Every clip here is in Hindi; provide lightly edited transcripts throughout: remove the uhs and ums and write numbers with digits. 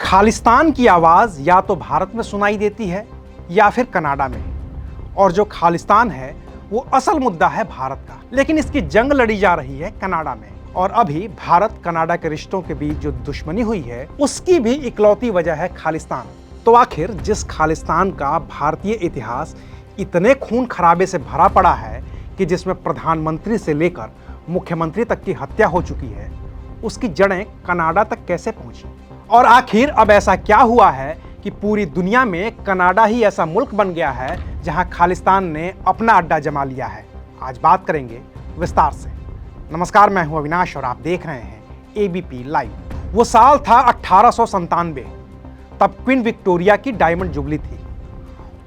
खालिस्तान की आवाज़ या तो भारत में सुनाई देती है या फिर कनाडा में, और जो खालिस्तान है वो असल मुद्दा है भारत का। लेकिन इसकी जंग लड़ी जा रही है कनाडा में, और अभी भारत कनाडा के रिश्तों के बीच जो दुश्मनी हुई है उसकी भी इकलौती वजह है खालिस्तान। तो आखिर जिस खालिस्तान का भारतीय इतिहास इतने खून खराबे से भरा पड़ा है कि जिसमें प्रधानमंत्री से लेकर मुख्यमंत्री तक की हत्या हो चुकी है, उसकी जड़ें कनाडा तक कैसे पहुंची? और आखिर अब ऐसा क्या हुआ है कि पूरी दुनिया में कनाडा ही ऐसा मुल्क बन गया है जहां खालिस्तान ने अपना अड्डा जमा लिया है? आज बात करेंगे विस्तार से। नमस्कार, मैं हूं अविनाश और आप देख रहे हैं एबीपी लाइव। वो साल था 1897। तब क्वीन विक्टोरिया की डायमंड जुबली थी।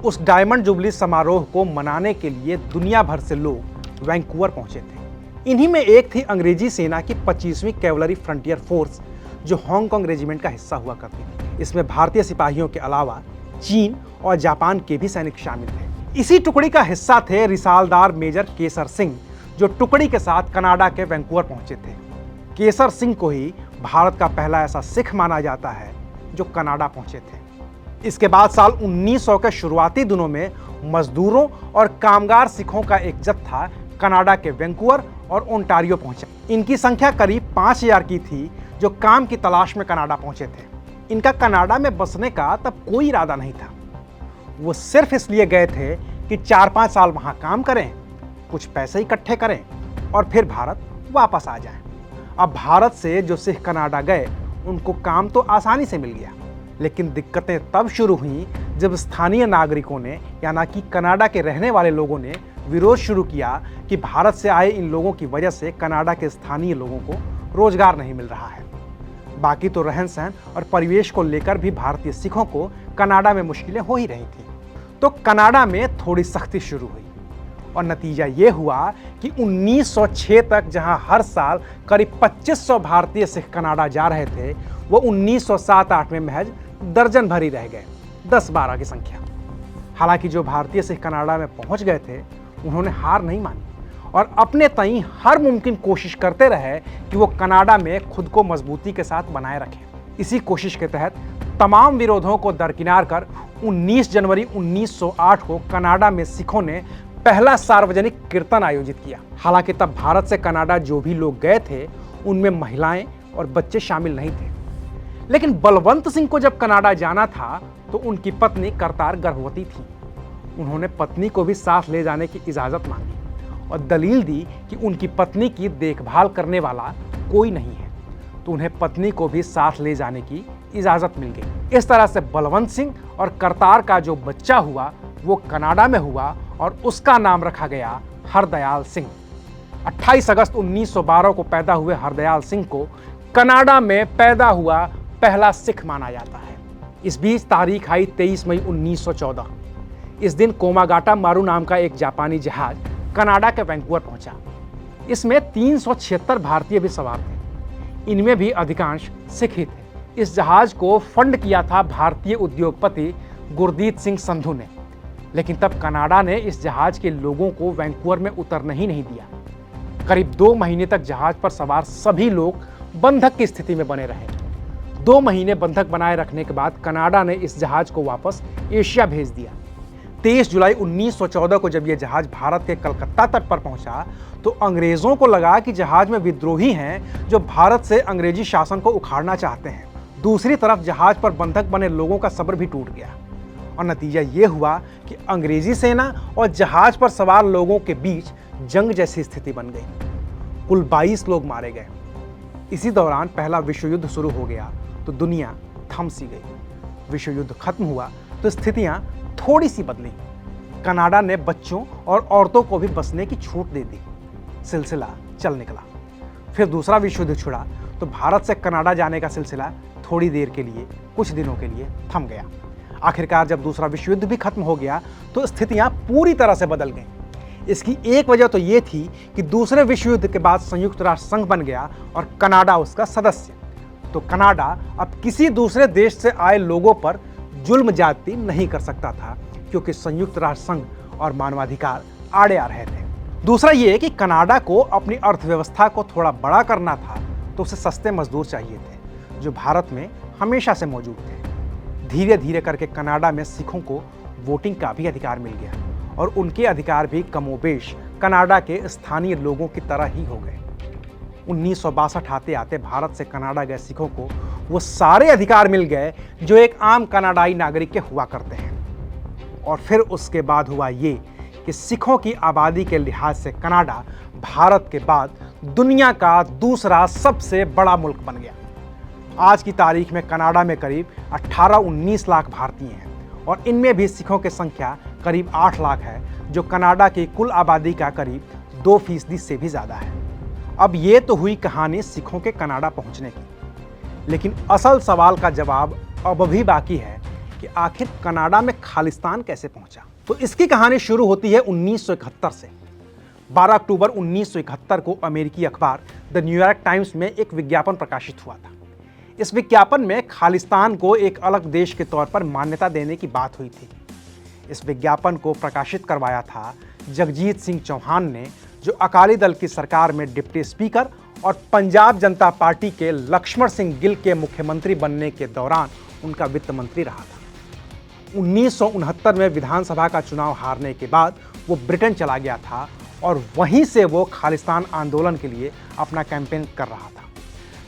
उस डायमंड जुबली समारोह को मनाने के लिए दुनिया भर से लोग वैंकूवर पहुंचे थे। इन्हीं में एक थी अंग्रेजी सेना की 25वीं कैवलरी फ्रंटियर फोर्स, जो हांगकांग रेजिमेंट का हिस्सा हुआ करती थी। इसमें भारतीय सिपाहियों के अलावा चीन और जापान के भी सैनिक शामिल थे। इसी टुकड़ी का हिस्सा थे रिसालदार मेजर केसर सिंह, जो टुकड़ी के साथ कनाडा के वैंकूवर पहुंचे थे। केसर सिंह को ही भारत का पहला ऐसा सिख माना जाता है जो कनाडा पहुंचे थे। इसके बाद साल 1900 के शुरुआती दिनों में मजदूरों और कामगार सिखों का एक जत्था कनाडा के वैंकूवर और ओंटारियो पहुंचा। इनकी संख्या करीब 5000 की थी, जो काम की तलाश में कनाडा पहुंचे थे। इनका कनाडा में बसने का तब कोई इरादा नहीं था। वो सिर्फ इसलिए गए थे कि 4-5 साल वहां काम करें, कुछ पैसे इकट्ठे करें और फिर भारत वापस आ जाएं। अब भारत से जो सिख कनाडा गए उनको काम तो आसानी से मिल गया, लेकिन दिक्कतें तब शुरू हुई जब स्थानीय नागरिकों ने, यानी कि कनाडा के रहने वाले लोगों ने विरोध शुरू किया कि भारत से आए इन लोगों की वजह से कनाडा के स्थानीय लोगों को रोजगार नहीं मिल रहा है। बाकी तो रहन सहन और परिवेश को लेकर भी भारतीय सिखों को कनाडा में मुश्किलें हो ही रही थी। तो कनाडा में थोड़ी सख्ती शुरू हुई और नतीजा ये हुआ कि 1906 तक जहां हर साल करीब 2500 भारतीय सिख कनाडा जा रहे थे, वो 1907-08 में महज दर्जन भर ही रह गए, 10-12 की संख्या। हालांकि जो भारतीय सिख कनाडा में पहुंच गए थे उन्होंने हार नहीं मानी और अपने तई हर मुमकिन कोशिश करते रहे कि वो कनाडा में खुद को मजबूती के साथ बनाए रखें। इसी कोशिश के तहत तमाम विरोधों को दरकिनार कर 19 जनवरी 1908 को कनाडा में सिखों ने पहला सार्वजनिक कीर्तन आयोजित किया। हालांकि तब भारत से कनाडा जो भी लोग गए थे उनमें महिलाएं और बच्चे शामिल नहीं थे। लेकिन बलवंत सिंह को जब कनाडा जाना था तो उनकी पत्नी करतार गर्भवती थी। उन्होंने पत्नी को भी साथ ले जाने की इजाजत मांगी और दलील दी कि उनकी पत्नी की देखभाल करने वाला कोई नहीं है, तो उन्हें पत्नी को भी साथ ले जाने की इजाजत मिल गई। इस तरह से बलवंत सिंह और करतार का जो बच्चा हुआ वो कनाडा में हुआ और उसका नाम रखा गया हरदयाल सिंह। 28 अगस्त 1912 को पैदा हुए हरदयाल सिंह को कनाडा में पैदा हुआ पहला सिख माना जाता है। इस बीच तारीख आई 23 मई 1914। इस दिन कोमागाटा मारू नाम का एक जापानी जहाज कनाडा के वैंकूवर पहुंचा। इसमें 376 भारतीय भी सवार थे। इनमें भी अधिकांश सिख ही थे। इस जहाज को फंड किया था भारतीय उद्योगपति गुरदीत सिंह संधू ने, लेकिन तब कनाडा ने इस जहाज के लोगों को वैंकूवर में उतरने ही नहीं दिया। करीब 2 महीने तक जहाज पर सवार सभी लोग बंधक की स्थिति में बने रहे। 2 महीने बंधक बनाए रखने के बाद कनाडा ने इस जहाज को वापस एशिया भेज दिया। 23 जुलाई 1914 को जब यह जहाज भारत के कलकत्ता तट पर पहुंचा तो अंग्रेजों को लगा कि जहाज में विद्रोही हैं जो भारत से अंग्रेजी शासन को उखाड़ना चाहते हैं। दूसरी तरफ जहाज पर बंधक बने लोगों का सब्र भी टूट गया और नतीजा ये हुआ कि अंग्रेजी सेना और जहाज पर सवार लोगों के बीच जंग जैसी स्थिति बन गई। कुल 22 लोग मारे गए। इसी दौरान पहला विश्व युद्ध शुरू हो गया तो दुनिया थम सी गई। विश्व युद्ध खत्म हुआ तो स्थितियां थोड़ी सी बदली। कनाडा ने बच्चों और औरतों को भी बसने की छूट दे दी। सिलसिला चल निकला। फिर दूसरा विश्व युद्ध छिड़ा तो भारत से कनाडा जाने का सिलसिला थोड़ी देर के लिए, कुछ दिनों के लिए थम गया। आखिरकार जब दूसरा विश्व युद्ध भी खत्म हो गया तो स्थितियां पूरी तरह से बदल गईं। इसकी एक वजह तो ये थी कि दूसरे विश्व युद्ध के बाद संयुक्त राष्ट्र संघ बन गया और कनाडा उसका सदस्य। तो कनाडा अब किसी दूसरे देश से आए लोगों पर जुल्म ज्यादती नहीं कर सकता था, क्योंकि संयुक्त राष्ट्र संघ और मानवाधिकार आड़े आ रहे थे। दूसरा ये कि कनाडा को अपनी अर्थव्यवस्था को थोड़ा बड़ा करना था तो उसे सस्ते मजदूर चाहिए थे, जो भारत में हमेशा से मौजूद थे। धीरे धीरे करके कनाडा में सिखों को वोटिंग का भी अधिकार मिल गया और उनके अधिकार भी कमोबेश कनाडा के स्थानीय लोगों की तरह ही हो गए। 1962 आते आते भारत से कनाडा गए सिखों को वो सारे अधिकार मिल गए जो एक आम कनाडाई नागरिक के हुआ करते हैं। और फिर उसके बाद हुआ ये कि सिखों की आबादी के लिहाज से कनाडा भारत के बाद दुनिया का दूसरा सबसे बड़ा मुल्क बन गया। आज की तारीख में कनाडा में करीब 18-19 लाख भारतीय हैं और इनमें भी सिखों की संख्या करीब 8 लाख है, जो कनाडा की कुल आबादी का करीब 2% से भी ज़्यादा है। अब ये तो हुई कहानी सिखों के कनाडा पहुंचने की, लेकिन असल सवाल का जवाब अब भी बाकी है कि आखिर कनाडा में खालिस्तान कैसे पहुंचा। तो इसकी कहानी शुरू होती है 1971 से। 12 अक्टूबर 1971 को अमेरिकी अखबार द न्यूयॉर्क टाइम्स में एक विज्ञापन प्रकाशित हुआ था। इस विज्ञापन में खालिस्तान को एक अलग देश के तौर पर मान्यता देने की बात हुई थी। इस विज्ञापन को प्रकाशित करवाया था जगजीत सिंह चौहान ने, जो अकाली दल की सरकार में डिप्टी स्पीकर और पंजाब जनता पार्टी के लक्ष्मण सिंह गिल के मुख्यमंत्री बनने के दौरान उनका वित्त मंत्री रहा था। 1969 में विधानसभा का चुनाव हारने के बाद वो ब्रिटेन चला गया था और वहीं से वो खालिस्तान आंदोलन के लिए अपना कैंपेन कर रहा था।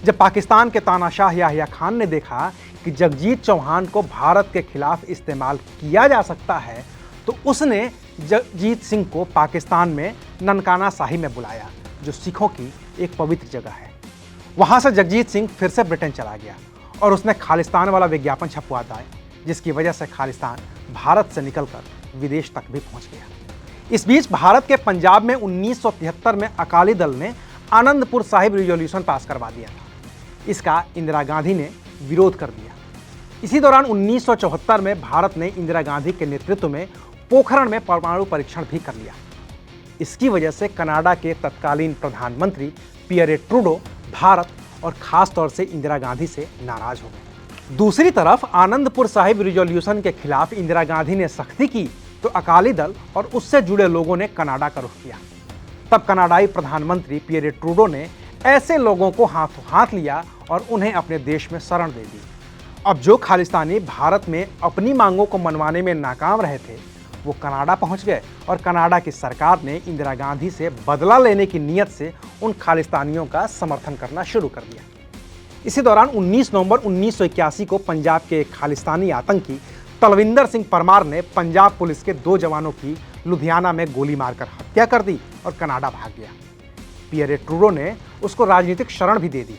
जब पाकिस्तान के तानाशाह याहिया खान ने देखा कि जगजीत चौहान को भारत के खिलाफ इस्तेमाल किया जा सकता है, तो उसने जगजीत सिंह को पाकिस्तान में ननकाना शाही में बुलाया, जो सिखों की एक पवित्र जगह है। वहाँ से जगजीत सिंह फिर से ब्रिटेन चला गया और उसने खालिस्तान वाला विज्ञापन छपवा दिया, जिसकी वजह से खालिस्तान भारत से निकलकर विदेश तक भी पहुँच गया। इस बीच भारत के पंजाब में 1973 में अकाली दल ने आनंदपुर साहिब रिजोल्यूशन पास करवा दिया था। इसका इंदिरा गांधी ने विरोध कर दिया। इसी दौरान 1974 में भारत ने इंदिरा गांधी के नेतृत्व में पोखरण में परमाणु परीक्षण भी कर लिया। इसकी वजह से कनाडा के तत्कालीन प्रधानमंत्री पियरे ट्रूडो भारत और खास तौर से इंदिरा गांधी से नाराज हो गए। दूसरी तरफ आनंदपुर साहिब रिजोल्यूशन के खिलाफ इंदिरा गांधी ने सख्ती की तो अकाली दल और उससे जुड़े लोगों ने कनाडा का रुख किया। तब कनाडाई प्रधानमंत्री पियरे ट्रूडो ने ऐसे लोगों को हाथों हाथ लिया और उन्हें अपने देश में शरण दे दी। अब जो खालिस्तानी भारत में अपनी मांगों को मनवाने में नाकाम रहे थे, वो कनाडा पहुंच गए और कनाडा की सरकार ने इंदिरा गांधी से बदला लेने की नीयत से उन खालिस्तानियों का समर्थन करना शुरू कर दिया। इसी दौरान 19 नवंबर 1981 को पंजाब के एक खालिस्तानी आतंकी तलविंदर सिंह परमार ने पंजाब पुलिस के 2 जवानों की लुधियाना में गोली मारकर हत्या कर दी और कनाडा भाग गया। पियरे ट्रूडो ने उसको राजनीतिक शरण भी दे दी।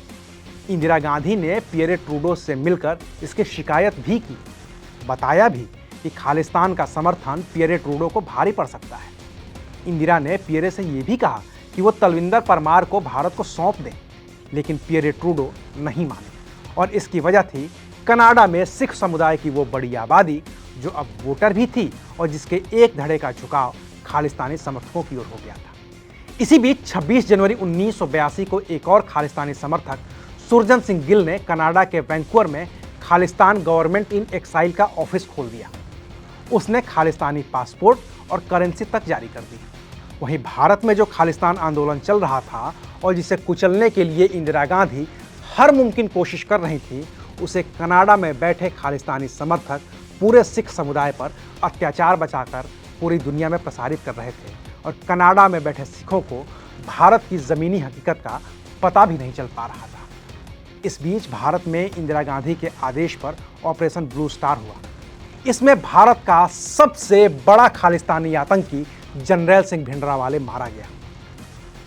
इंदिरा गांधी ने पियरे ट्रूडो से मिलकर इसकी शिकायत भी की, बताया भी कि खालिस्तान का समर्थन पियरे ट्रूडो को भारी पड़ सकता है। इंदिरा ने पियरे से यह भी कहा कि वो तलविंदर परमार को भारत को सौंप दें, लेकिन पियरे ट्रूडो नहीं माने और इसकी वजह थी कनाडा में सिख समुदाय की वो बड़ी आबादी जो अब वोटर भी थी और जिसके एक धड़े का झुकाव खालिस्तानी समर्थकों की ओर हो गया था। इसी बीच 26 जनवरी 1982 को एक और खालिस्तानी समर्थक सुरजन सिंह गिल ने कनाडा के वैंकूवर में खालिस्तान गवर्नमेंट इन एक्साइल का ऑफिस खोल दिया। उसने खालिस्तानी पासपोर्ट और करेंसी तक जारी कर दी। वहीं भारत में जो खालिस्तान आंदोलन चल रहा था और जिसे कुचलने के लिए इंदिरा गांधी हर मुमकिन कोशिश कर रही थी, उसे कनाडा में बैठे खालिस्तानी समर्थक पूरे सिख समुदाय पर अत्याचार बचाकर पूरी दुनिया में प्रसारित कर रहे थे और कनाडा में बैठे सिखों को भारत की ज़मीनी हकीकत का पता भी नहीं चल पा रहा था। इस बीच भारत में इंदिरा गांधी के आदेश पर ऑपरेशन ब्लू स्टार हुआ। इसमें भारत का सबसे बड़ा खालिस्तानी आतंकी जनरल सिंह भिंडरावाले मारा गया।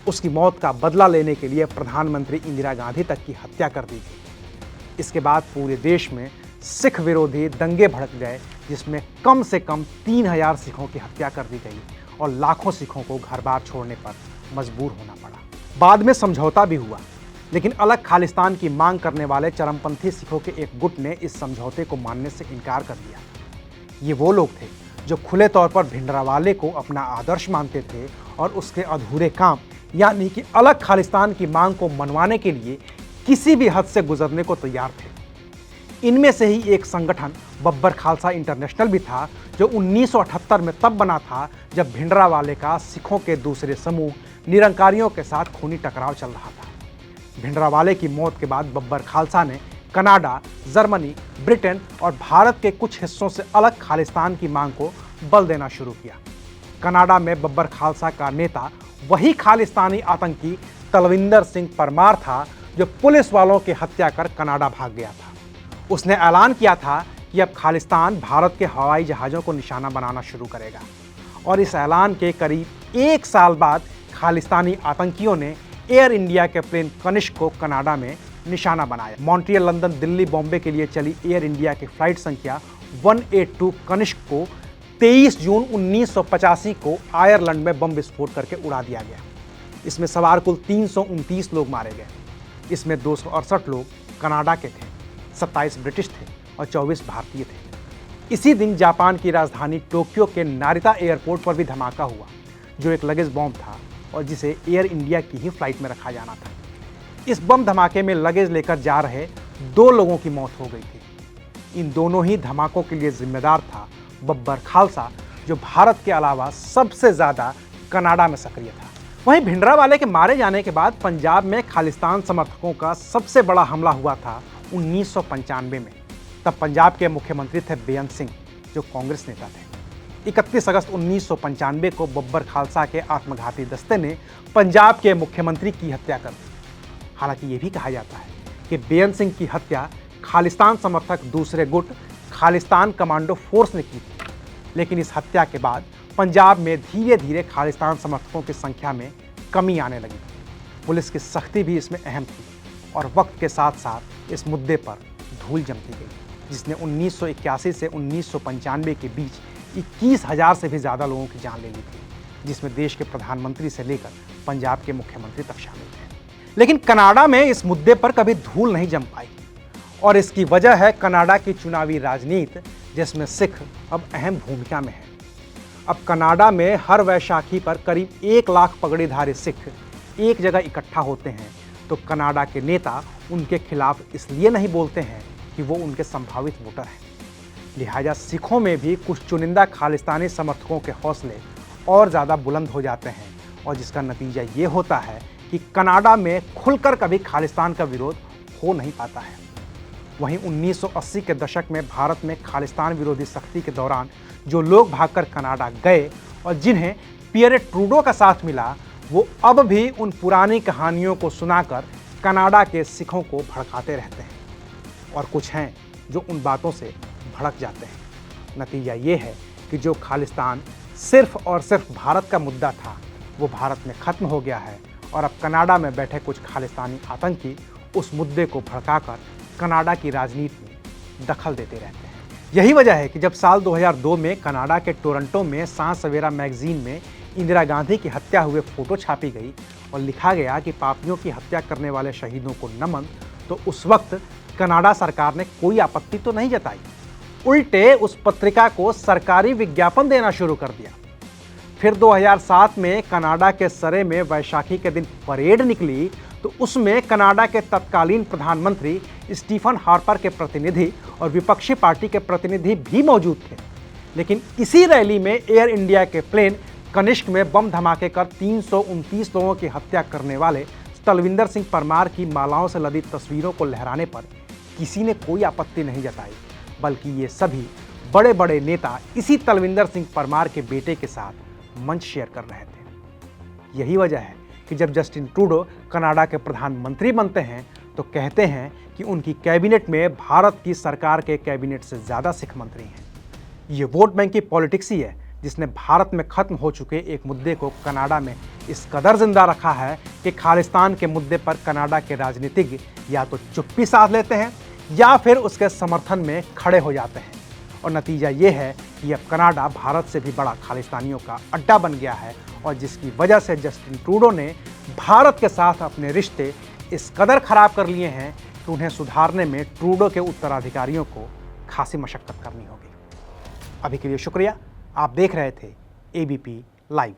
उसकी मौत का बदला लेने के लिए प्रधानमंत्री इंदिरा गांधी तक की हत्या कर दी गई। इसके बाद पूरे देश में सिख विरोधी दंगे भड़क गए, जिसमें कम से कम 3000 सिखों की हत्या कर दी गई और लाखों सिखों को घर बार छोड़ने पर मजबूर होना पड़ा। बाद में समझौता भी हुआ, लेकिन अलग खालिस्तान की मांग करने वाले चरमपंथी सिखों के एक गुट ने इस समझौते को मानने से इनकार कर दिया। ये वो लोग थे जो खुले तौर पर भिंडरावाले को अपना आदर्श मानते थे और उसके अधूरे काम यानी कि अलग खालिस्तान की मांग को मनवाने के लिए किसी भी हद से गुजरने को तैयार थे। इनमें से ही एक संगठन बब्बर खालसा इंटरनेशनल भी था, जो 1978 में तब बना था जब भिंडरावाले का सिखों के दूसरे समूह निरंकारियों के साथ खूनी टकराव चल रहा था। भिंडरावाले की मौत के बाद बब्बर खालसा ने कनाडा, जर्मनी, ब्रिटेन और भारत के कुछ हिस्सों से अलग खालिस्तान की मांग को बल देना शुरू किया। कनाडा में बब्बर खालसा का नेता वही खालिस्तानी आतंकी तलविंदर सिंह परमार था जो पुलिस वालों की हत्या कर कनाडा भाग गया था। उसने ऐलान किया था कि अब खालिस्तान भारत के हवाई जहाज़ों को निशाना बनाना शुरू करेगा और इस ऐलान के करीब 1 साल बाद खालिस्तानी आतंकियों ने एयर इंडिया के प्लेन कनिष्क को कनाडा में निशाना बनाया। मॉन्ट्रियल, लंदन, दिल्ली, बॉम्बे के लिए चली एयर इंडिया की फ्लाइट संख्या 182 कनिष्क को 23 जून 1985 को आयरलैंड में बम विस्फोट करके उड़ा दिया गया। इसमें सवार कुल 329 लोग मारे गए। इसमें 268 लोग कनाडा के थे, 27 ब्रिटिश थे और 24 भारतीय थे। इसी दिन जापान की राजधानी टोक्यो के नारिता एयरपोर्ट पर भी धमाका हुआ, जो एक लगेज बॉम्ब था और जिसे एयर इंडिया की ही फ्लाइट में रखा जाना था। इस बम धमाके में लगेज लेकर जा रहे 2 लोगों की मौत हो गई थी। इन दोनों ही धमाकों के लिए जिम्मेदार था बब्बर खालसा, जो भारत के अलावा सबसे ज्यादा कनाडा में सक्रिय था। वहीं भिंडरावाले के मारे जाने के बाद पंजाब में खालिस्तान समर्थकों का सबसे बड़ा हमला हुआ था 1995 में। तब पंजाब के मुख्यमंत्री थे बेअंत सिंह, जो कांग्रेस नेता थे। 31 अगस्त 1995 को बब्बर खालसा के आत्मघाती दस्ते ने पंजाब के मुख्यमंत्री की हत्या कर दी। हालांकि ये भी कहा जाता है कि बेअंत सिंह की हत्या खालिस्तान समर्थक दूसरे गुट खालिस्तान कमांडो फोर्स ने की थी। लेकिन इस हत्या के बाद पंजाब में धीरे धीरे खालिस्तान समर्थकों की संख्या में कमी आने लगी। पुलिस की सख्ती भी इसमें अहम थी और वक्त के साथ साथ इस मुद्दे पर धूल जमती गई, जिसने 1981 से 1995 के बीच 21,000 से भी ज़्यादा लोगों की जान ले ली थी, जिसमें देश के प्रधानमंत्री से लेकर पंजाब के मुख्यमंत्री तक शामिल थे। लेकिन कनाडा में इस मुद्दे पर कभी धूल नहीं जम पाई और इसकी वजह है कनाडा की चुनावी राजनीति, जिसमें सिख अब अहम भूमिका में है। अब कनाडा में हर वैशाखी पर करीब 1 लाख पगड़ीधारी सिख एक जगह इकट्ठा होते हैं, तो कनाडा के नेता उनके खिलाफ इसलिए नहीं बोलते हैं कि वो उनके संभावित वोटर हैं। लिहाजा सिखों में भी कुछ चुनिंदा खालिस्तानी समर्थकों के हौसले और ज़्यादा बुलंद हो जाते हैं और जिसका नतीजा ये होता है कि कनाडा में खुलकर कभी खालिस्तान का विरोध हो नहीं पाता है। वहीं 1980 के दशक में भारत में खालिस्तान विरोधी सख्ती के दौरान जो लोग भागकर कनाडा गए और जिन्हें पियरे ट्रूडो का साथ मिला, वो अब भी उन पुरानी कहानियों को सुनाकर कनाडा के सिखों को भड़काते रहते हैं और कुछ हैं जो उन बातों से भड़क जाते हैं। नतीजा ये है कि जो खालिस्तान सिर्फ और सिर्फ भारत का मुद्दा था, वो भारत में ख़त्म हो गया है और अब कनाडा में बैठे कुछ खालिस्तानी आतंकी उस मुद्दे को भड़काकर कनाडा की राजनीति में दखल देते रहते हैं। यही वजह है कि जब साल 2002 में कनाडा के टोरंटो में सांस सवेरा मैगजीन में इंदिरा गांधी की हत्या हुए फोटो छापी गई और लिखा गया कि पापियों की हत्या करने वाले शहीदों को नमन, तो उस वक्त कनाडा सरकार ने कोई आपत्ति तो नहीं जताई, उल्टे उस पत्रिका को सरकारी विज्ञापन देना शुरू कर दिया। फिर 2007 में कनाडा के सरे में वैशाखी के दिन परेड निकली, तो उसमें कनाडा के तत्कालीन प्रधानमंत्री स्टीफन हार्पर के प्रतिनिधि और विपक्षी पार्टी के प्रतिनिधि भी मौजूद थे। लेकिन इसी रैली में एयर इंडिया के प्लेन कनिष्क में बम धमाके कर 329 लोगों की हत्या करने वाले तलविंदर सिंह परमार की मालाओं से लदी तस्वीरों को लहराने पर किसी ने कोई आपत्ति नहीं जताई, बल्कि ये सभी बड़े बड़े नेता इसी तलविंदर सिंह परमार के बेटे के साथ मंच शेयर कर रहे थे। यही वजह है कि जब जस्टिन ट्रूडो कनाडा के प्रधानमंत्री बनते हैं तो कहते हैं कि उनकी कैबिनेट में भारत की सरकार के कैबिनेट से ज़्यादा सिख मंत्री हैं। ये वोट बैंक की पॉलिटिक्स ही है जिसने भारत में खत्म हो चुके एक मुद्दे को कनाडा में इस कदर जिंदा रखा है कि खालिस्तान के मुद्दे पर कनाडा के राजनीतिज्ञ या तो चुप्पी साध लेते हैं या फिर उसके समर्थन में खड़े हो जाते हैं। और नतीजा ये है कि अब कनाडा भारत से भी बड़ा खालिस्तानियों का अड्डा बन गया है और जिसकी वजह से जस्टिन ट्रूडो ने भारत के साथ अपने रिश्ते इस कदर खराब कर लिए हैं कि उन्हें सुधारने में ट्रूडो के उत्तराधिकारियों को खासी मशक्कत करनी होगी। अभी के लिए शुक्रिया। आप देख रहे थे एबीपी लाइव।